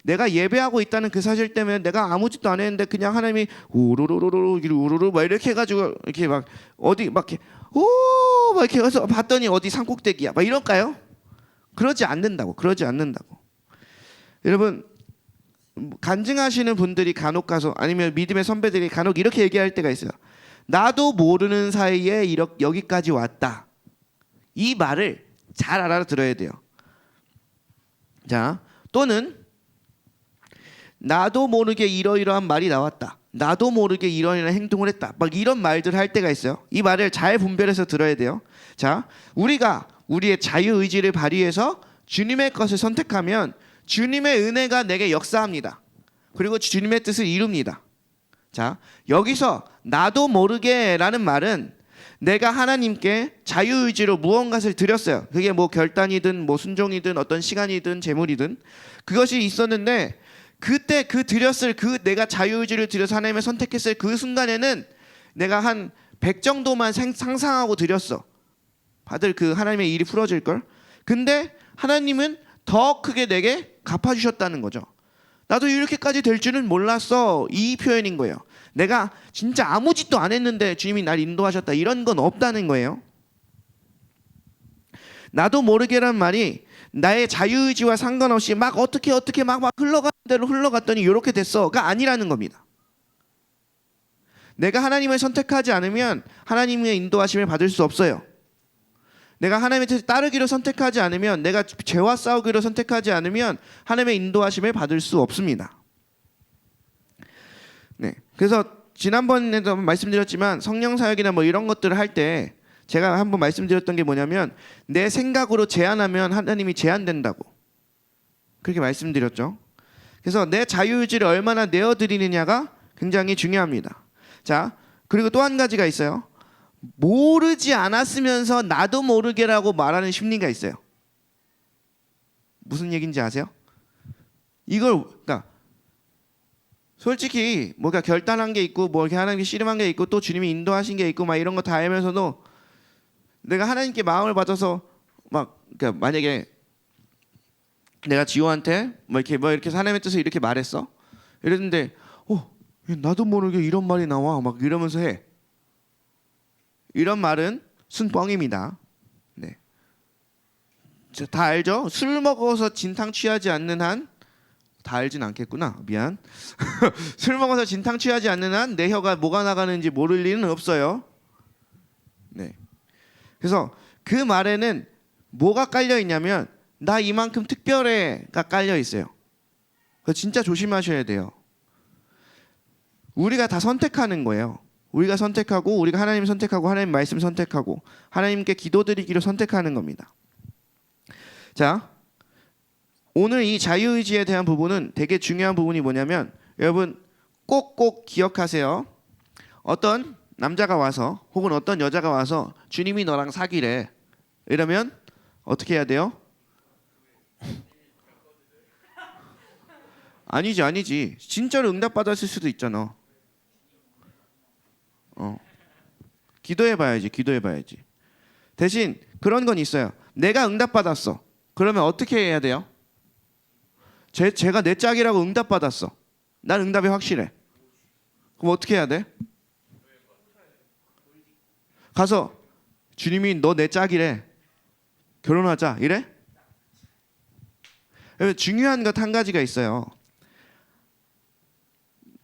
내가 예배하고 있다는 그 사실 때문에 내가 아무 짓도 안 했는데 그냥 하나님이 우르르르 막 이렇게 해가지고 이렇게 막 어디 막 이렇게 막 이렇게 해서 봤더니 어디 산꼭대기야 막 이럴까요? 그러지 않는다고. 여러분, 간증하시는 분들이 간혹 가서 아니면 믿음의 선배들이 간혹 이렇게 얘기할 때가 있어요. 나도 모르는 사이에 여기까지 왔다. 이 말을 잘 알아들어야 돼요. 자, 또는 나도 모르게 이러이러한 말이 나왔다. 나도 모르게 이러이러한 행동을 했다. 막 이런 말들 할 때가 있어요. 이 말을 잘 분별해서 들어야 돼요. 자, 우리가 우리의 자유의지를 발휘해서 주님의 것을 선택하면 주님의 은혜가 내게 역사합니다. 그리고 주님의 뜻을 이룹니다. 자, 여기서 나도 모르게 라는 말은 내가 하나님께 자유의지로 무언가를 드렸어요. 그게 뭐 결단이든 뭐 순종이든 어떤 시간이든 재물이든 그것이 있었는데 그때 드렸을 내가 자유의지를 드려서 하나님을 선택했을 그 순간에는 내가 한 100 정도만 상상하고 드렸어. 다들 그 하나님의 일이 풀어질 걸. 근데 하나님은 더 크게 내게 갚아주셨다는 거죠. 나도 이렇게까지 될 줄은 몰랐어. 이 표현인 거예요. 내가 진짜 아무 짓도 안 했는데 주님이 날 인도하셨다. 이런 건 없다는 거예요. 나도 모르게란 말이 나의 자유의지와 상관없이 막 어떻게 막 흘러가는 대로 흘러갔더니 이렇게 됐어가 아니라는 겁니다. 내가 하나님을 선택하지 않으면 하나님의 인도하심을 받을 수 없어요. 내가 하나님의 뜻을 따르기로 선택하지 않으면, 내가 죄와 싸우기로 선택하지 않으면 하나님의 인도하심을 받을 수 없습니다. 네, 그래서 지난번에도 말씀드렸지만 성령 사역이나 뭐 이런 것들을 할 때 제가 한번 말씀드렸던 게 뭐냐면, 내 생각으로 제한하면 하나님이 제한된다고 그렇게 말씀드렸죠. 그래서 내 자유의지를 얼마나 내어드리느냐가 굉장히 중요합니다. 자, 그리고 또 한 가지가 있어요. 모르지 않았으면서 나도 모르게라고 말하는 심리가 있어요. 무슨 얘기인지 아세요? 이걸 그러니까 솔직히 뭔가 결단한 게 있고 뭐 이렇게 하나님께 씨름한 게 있고 또 주님이 인도하신 게 있고 막 이런 거 다 알면서도 내가 하나님께 마음을 받아서 막 그러니까 만약에 내가 지호한테 뭐 이렇게 하나님의 뜻을 이렇게 말했어. 이랬는데 나도 모르게 이런 말이 나와 막 이러면서 해. 이런 말은 순뻥입니다. 네. 다 알죠? 술 먹어서 진탕 취하지 않는 한, 다 알진 않겠구나. 미안. 술 먹어서 진탕 취하지 않는 한 내 혀가 뭐가 나가는지 모를 리는 없어요. 네. 그래서 그 말에는 뭐가 깔려 있냐면 나 이만큼 특별해가 깔려 있어요. 그래서 진짜 조심하셔야 돼요. 우리가 다 선택하는 거예요. 우리가 선택하고 우리가 하나님 선택하고 하나님 말씀 선택하고 하나님께 기도드리기로 선택하는 겁니다. 자, 오늘 이 자유의지에 대한 부분은 되게 중요한 부분이 뭐냐면 여러분 꼭꼭 기억하세요. 어떤 남자가 와서 혹은 어떤 여자가 와서 주님이 너랑 사귀래 이러면 어떻게 해야 돼요? 아니지 진짜로 응답받았을 수도 있잖아. 기도해봐야지. 대신 그런 건 있어요. 내가 응답받았어. 그러면 어떻게 해야 돼요? 제가 내 짝이라고 응답받았어. 난 응답이 확실해. 그럼 어떻게 해야 돼? 가서 주님이 너 내 짝이래. 결혼하자. 이래? 중요한 것 한 가지가 있어요.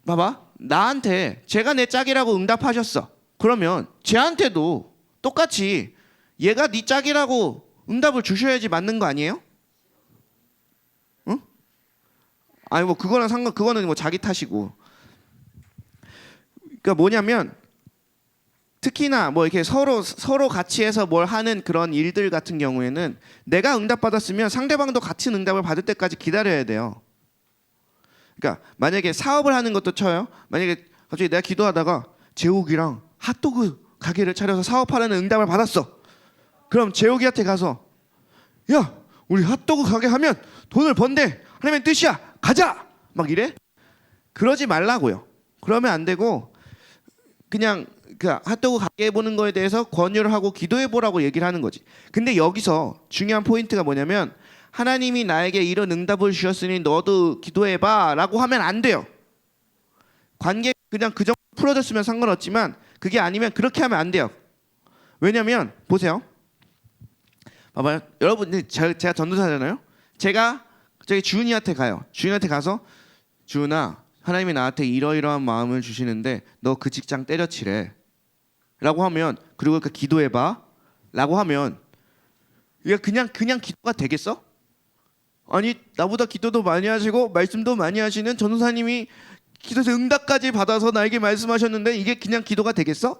봐봐. 나한테 제가 내 짝이라고 응답하셨어. 그러면 쟤한테도 똑같이 얘가 네 짝이라고 응답을 주셔야지 맞는 거 아니에요? 응? 아니 뭐 그거는 뭐 자기 탓이고. 그러니까 뭐냐면 특히나 뭐 이렇게 서로 같이 해서 뭘 하는 그런 일들 같은 경우에는 내가 응답받았으면 상대방도 같은 응답을 받을 때까지 기다려야 돼요. 그러니까 만약에 사업을 하는 것도 쳐요. 만약에 갑자기 내가 기도하다가 재욱이랑 핫도그 가게를 차려서 사업하라는 응답을 받았어. 그럼 재욱이한테 가서 야 우리 핫도그 가게 하면 돈을 번대. 하나님의 뜻이야. 가자. 막 이래? 그러지 말라고요. 그러면 안 되고 그냥 그 핫도그 가게 해보는 거에 대해서 권유를 하고 기도해보라고 얘기를 하는 거지. 근데 여기서 중요한 포인트가 뭐냐면 하나님이 나에게 이런 응답을 주셨으니 너도 기도해봐 라고 하면 안 돼요. 관계 그냥 그 정도 풀어졌으면 상관없지만 그게 아니면 그렇게 하면 안 돼요. 왜냐면 보세요. 봐봐요. 여러분 제가 전도사잖아요. 제가 저기 주은이한테 가요. 주은이한테 가서 주은아 하나님이 나한테 이러이러한 마음을 주시는데 너 그 직장 때려치래 라고 하면 그리고 그 기도해봐 라고 하면 이게 그냥 기도가 되겠어? 아니 나보다 기도도 많이 하시고 말씀도 많이 하시는 전도사님이 기도에서 응답까지 받아서 나에게 말씀하셨는데 이게 그냥 기도가 되겠어?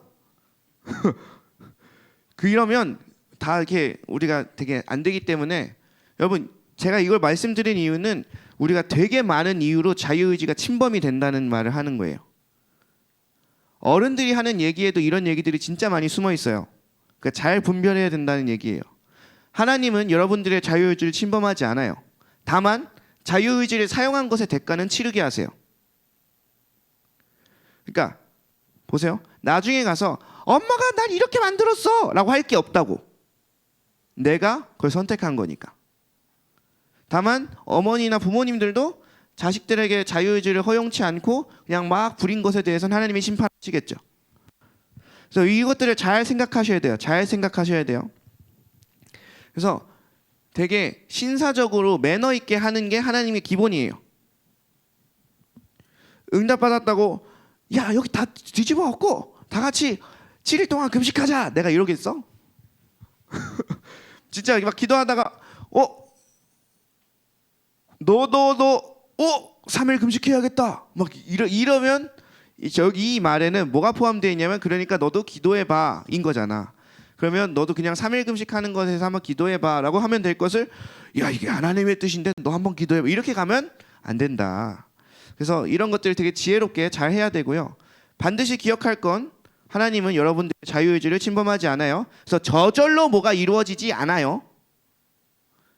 이러면 다 이렇게 우리가 되게 안 되기 때문에 여러분 제가 이걸 말씀드린 이유는 우리가 되게 많은 이유로 자유의지가 침범이 된다는 말을 하는 거예요. 어른들이 하는 얘기에도 이런 얘기들이 진짜 많이 숨어 있어요. 그러니까 잘 분별해야 된다는 얘기예요. 하나님은 여러분들의 자유의지를 침범하지 않아요. 다만 자유의지를 사용한 것의 대가는 치르게 하세요. 그러니까 보세요. 나중에 가서 엄마가 날 이렇게 만들었어 라고 할 게 없다고. 내가 그걸 선택한 거니까. 다만 어머니나 부모님들도 자식들에게 자유의지를 허용치 않고 그냥 막 부린 것에 대해서는 하나님이 심판하시겠죠. 그래서 이것들을 잘 생각하셔야 돼요. 그래서 되게 신사적으로 매너 있게 하는 게 하나님의 기본이에요. 응답받았다고 야 여기 다 뒤집어 엎고 다 같이 7일 동안 금식하자 내가 이러겠어? 진짜 막 기도하다가 너도 3일 금식해야겠다 막 이러면 이 말에는 뭐가 포함되어 있냐면 그러니까 너도 기도해봐 인 거잖아. 그러면 너도 그냥 3일 금식하는 것에서 한번 기도해봐 라고 하면 될 것을 야 이게 하나님의 뜻인데 너 한번 기도해봐 이렇게 가면 안 된다. 그래서 이런 것들을 되게 지혜롭게 잘 해야 되고요. 반드시 기억할 건 하나님은 여러분들의 자유의지를 침범하지 않아요. 그래서 저절로 뭐가 이루어지지 않아요.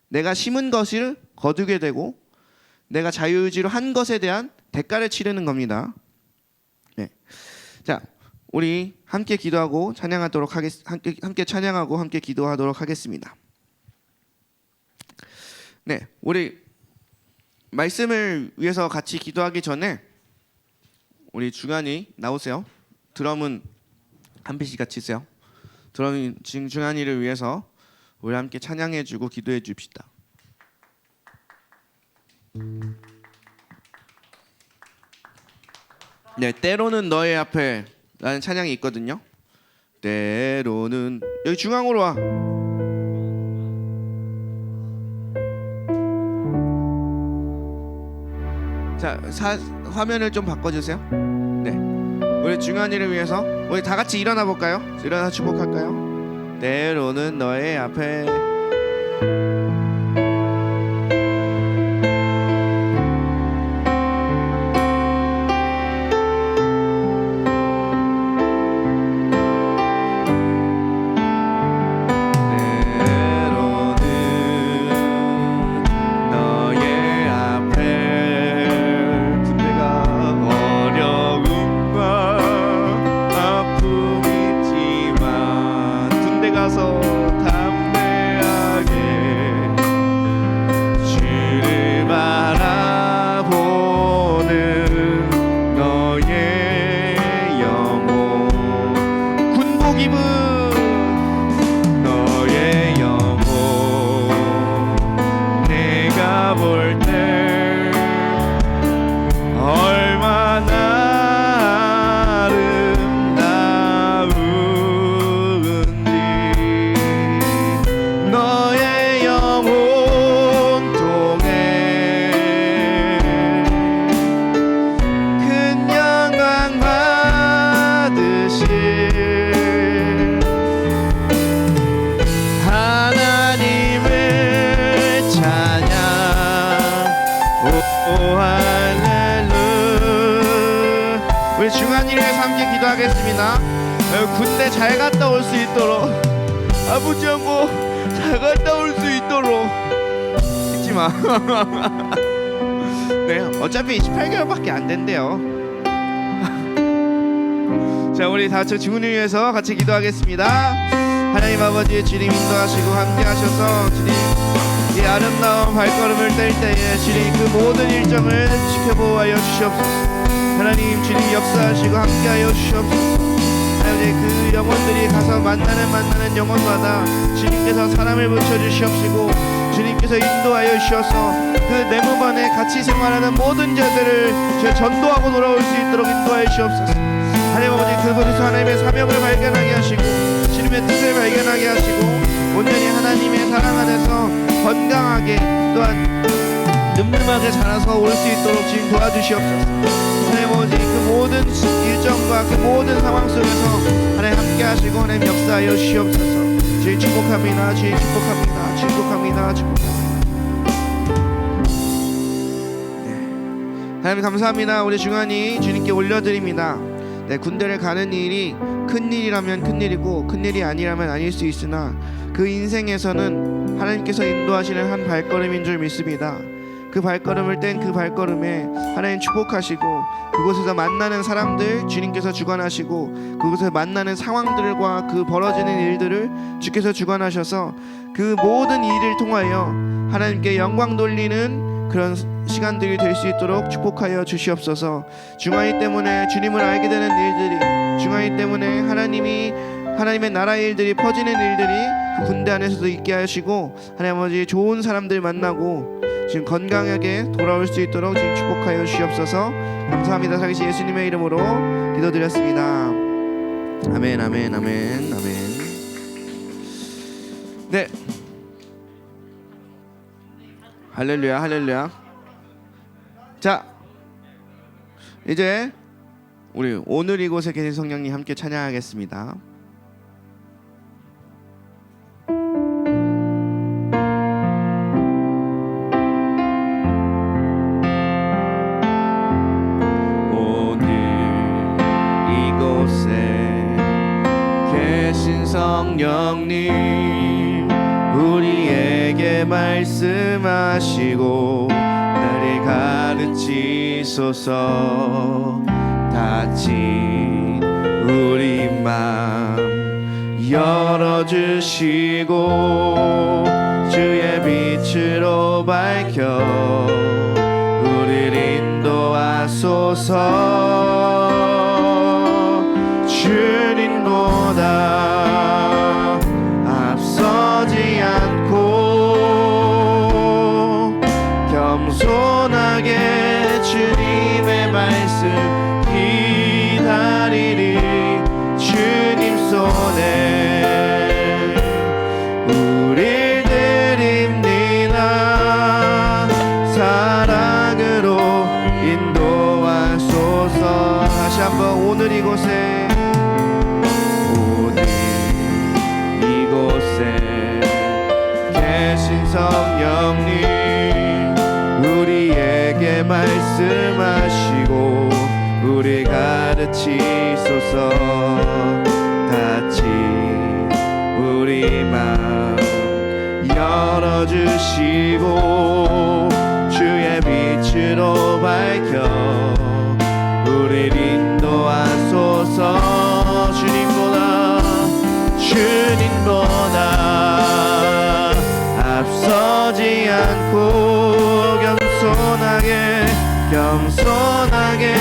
내가 심은 것을 거두게 되고 내가 자유의지로 한 것에 대한 대가를 치르는 겁니다. 네. 자, 우리 함께 기도하고 찬양하도록 함께 찬양하고 함께 기도하도록 하겠습니다. 네, 우리 말씀을 위해서 같이 기도하기 전에 우리 중환이 나오세요. 드럼은 한비 씨가 치세요. 드럼 중환이를 위해서 우리 함께 찬양해주고 기도해 줍시다. 네, 때로는 너의 앞에 라는 찬양이 있거든요. 때로는 여기 중앙으로 와. 자, 화면을 좀 바꿔주세요. 네, 우리 중환이를 위해서 우리 다 같이 일어나 볼까요? 일어나 축복할까요? 때로는 너의 앞에 기도하겠습니다. 군대 잘 갔다 올 수 있도록 아버지하고 잘 갔다 올 수 있도록 잊지 마. 네, 어차피 28개월밖에 안 된대요. 자, 우리 다 같이 주님을 위해서 같이 기도하겠습니다. 하나님 아버지, 주님 인도하시고 함께하셔서 주님 이 아름다운 발걸음을 뗄 때에 주님 그 모든 일정을 지켜보아여 주시옵소서. 하나님, 주님 역사하시고 함께하여 주시옵소서. 하나님, 그 영혼들이 가서 만나는 영혼마다 주님께서 사람을 붙여주시옵시고 주님께서 인도하여 주셔서 그 내몸 안에 같이 생활하는 모든 자들을 전도하고 돌아올 수 있도록 인도하여 주시옵소서. 하나님 아버지, 그곳에서 하나님의 사명을 발견하게 하시고 주님의 뜻을 발견하게 하시고 온전히 하나님의 사랑 안에서 건강하게 또한 늠름하게 자라서 올 수 있도록 지금 도와주시옵소서. 하나님 아버지, 그 모든 일정과 그 모든 상황 속에서 하나님 함께 하시고 하나님 역사하여 주시옵소서. 주님 축복합니다. 주님 축복합니다. 축복합니다. 축복합니다. 네. 하나님 감사합니다. 우리 중환이 주님께 올려드립니다. 네, 군대를 가는 일이 큰 일이라면 큰 일이고 큰 일이 아니라면 아닐 수 있으나 그 인생에서는 하나님께서 인도하시는 한 발걸음인 줄 믿습니다. 그 발걸음을 뗀 그 발걸음에 하나님 축복하시고 그곳에서 만나는 사람들 주님께서 주관하시고 그곳에서 만나는 상황들과 그 벌어지는 일들을 주께서 주관하셔서 그 모든 일을 통하여 하나님께 영광 돌리는 그런 시간들이 될 수 있도록 축복하여 주시옵소서. 중환이 때문에 주님을 알게 되는 일들이, 중환이 때문에 하나님의 나라의 일들이 퍼지는 일들이 그 군대 안에서도 있게 하시고 하나님 아버지 좋은 사람들 만나고 지금 건강하게 돌아올 수 있도록 지금 축복하여 주시옵소서. 감사합니다. 살리신 예수님의 이름으로 기도드렸습니다. 아멘, 아멘, 아멘, 아멘. 할렐루야, 할렐루야. 자, 이제 우리 오늘 이곳에 계신 성령님 함께 찬양하겠습니다. 오늘 이곳에 계신 성령님, 우리에게 말씀하시고 나를 가르치소서. 닫힌 우리 맘 열어주시고 주의 빛으로 밝혀 우리를 인도하소서. 주님보다 앞서지 않고 겸손하게 주님의 말씀 기다리리. 주님 손에 우릴 드립니다. 사랑으로 인도하소서. 다시 한번 오늘 이곳에 계신 성령님, 우리에게 말씀하시고 우리 가르치소서. 닫힌 우리 맘 열어주시고 주의 빛으로 밝혀 우리를 인도하소서. 주님보다 앞서지 않고 겸손하게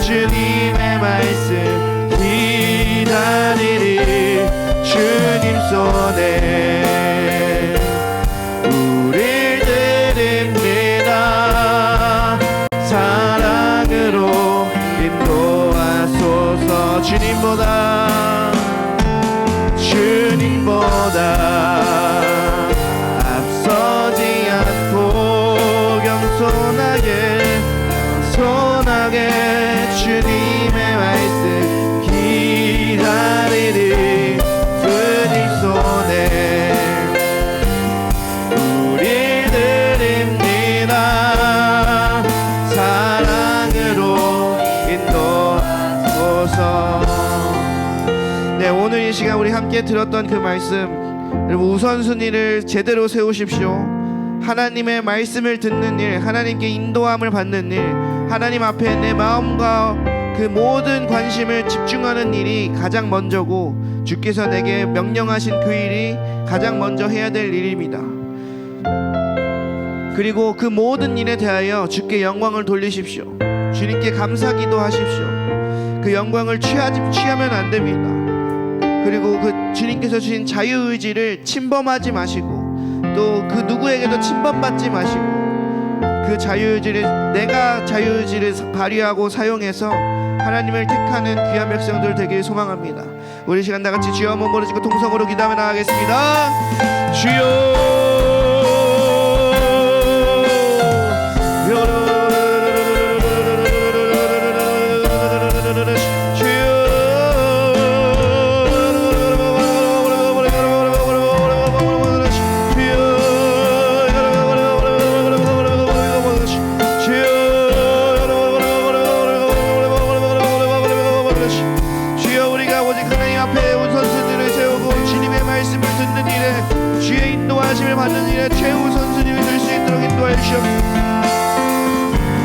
주님의 말씀 기다리리. 주님 손에 우릴 드립니다. 사랑으로 인도하소서. 주님보다 앞서지 않고 겸손하게 주님의 말씀 기다리리. 주님 손에 우릴 드립니다. 사랑으로 인도하소서. 네, 오늘 이 시간 우리 함께 들었던 그 말씀, 여러분 우선순위를 제대로 세우십시오. 하나님의 말씀을 듣는 일, 하나님께 인도함을 받는 일, 하나님 앞에 내 마음과 그 모든 관심을 집중하는 일이 가장 먼저고, 주께서 내게 명령하신 그 일이 가장 먼저 해야 될 일입니다. 그리고 그 모든 일에 대하여 주께 영광을 돌리십시오. 주님께 감사기도 하십시오. 그 영광을 취하면 안 됩니다. 그리고 그 주님께서 주신 자유의지를 침범하지 마시고, 또 그 누구에게도 침범받지 마시고, 그 자유의지를 내가 자유의지를 발휘하고 사용해서 하나님을 택하는 귀한 백성들 되길 소망합니다. 우리 시간 다 같이 주여 한번 부르시고 통성으로 기도하며 나가겠습니다. 주여 받는 일에 최우선순위를 될 수 있도록 인도하여 주시옵소서.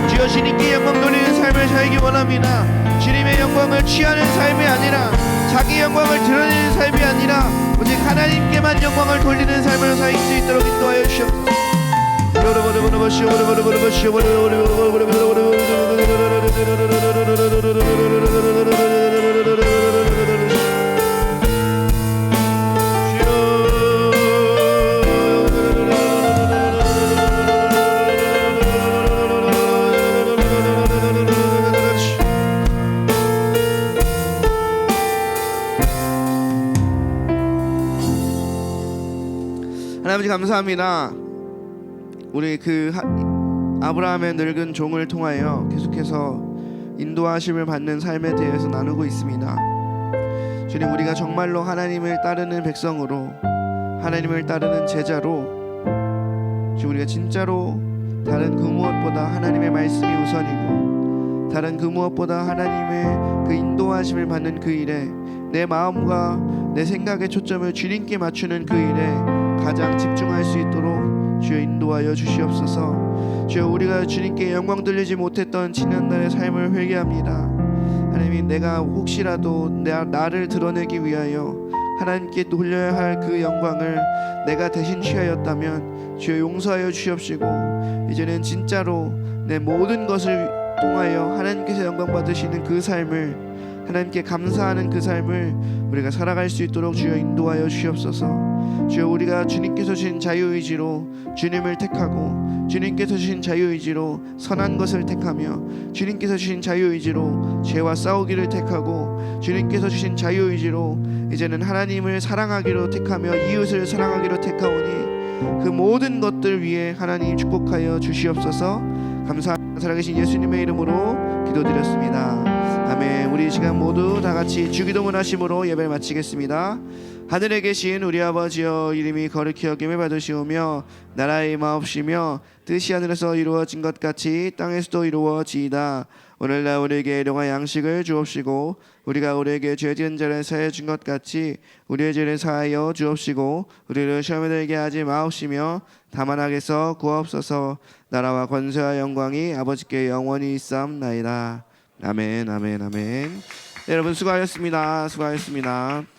주여 주님께 영광 돌리는 삶을 살기 원합니다. 주님의 영광을 취하는 삶이 아니라, 자기 영광을 드러내는 삶이 아니라 오직 하나님께만 영광을 돌리는 삶을 살 수 있도록 인도하여 주시옵소서. 아버지 감사합니다. 우리 아브라함의 늙은 종을 통하여 계속해서 인도하심을 받는 삶에 대해서 나누고 있습니다. 주님, 우리가 정말로 하나님을 따르는 백성으로, 하나님을 따르는 제자로, 주님, 우리가 진짜로 다른 그 무엇보다 하나님의 말씀이 우선이고, 다른 그 무엇보다 하나님의 그 인도하심을 받는 그 일에 내 마음과 내 생각의 초점을 주님께 맞추는 그 일에 가장 집중할 수 있도록 주여 인도하여 주시옵소서. 주여, 우리가 주님께 영광 돌리지 못했던 지난날의 삶을 회개합니다. 하나님, 내가 혹시라도 나를 드러내기 위하여 하나님께 돌려야 할 그 영광을 내가 대신 취하였다면 주여 용서하여 주시옵시고, 이제는 진짜로 내 모든 것을 통하여 하나님께서 영광 받으시는 그 삶을, 하나님께 감사하는 그 삶을 우리가 살아갈 수 있도록 주여 인도하여 주시옵소서. 주여, 우리가 주님께서 주신 자유의지로 주님을 택하고, 주님께서 주신 자유의지로 선한 것을 택하며, 주님께서 주신 자유의지로 죄와 싸우기를 택하고, 주님께서 주신 자유의지로 이제는 하나님을 사랑하기로 택하며 이웃을 사랑하기로 택하오니 그 모든 것들 위에 하나님 축복하여 주시옵소서. 감사합니다. 살아계신 예수님의 이름으로 기도드렸습니다. 아멘. 우리 이 시간 모두 다 같이 주기도문 하심으로 예배를 마치겠습니다. 하늘에 계신 우리 아버지여, 이름이 거룩히 여김을 받으시오며 나라의 임하옵시며 뜻이 하늘에서 이루어진 것 같이 땅에서도 이루어지이다. 오늘날 우리에게 일용할 양식을 주옵시고, 우리가 우리에게 죄 지은 자를 사하여 준 것 같이 우리의 죄를 사하여 주옵시고, 우리를 시험에 들게 하지 마옵시며 다만 악에서 구하옵소서. 나라와 권세와 영광이 아버지께 영원히 있사옵나이다. 아멘, 아멘, 아멘. 네, 여러분 수고하셨습니다. 수고하셨습니다.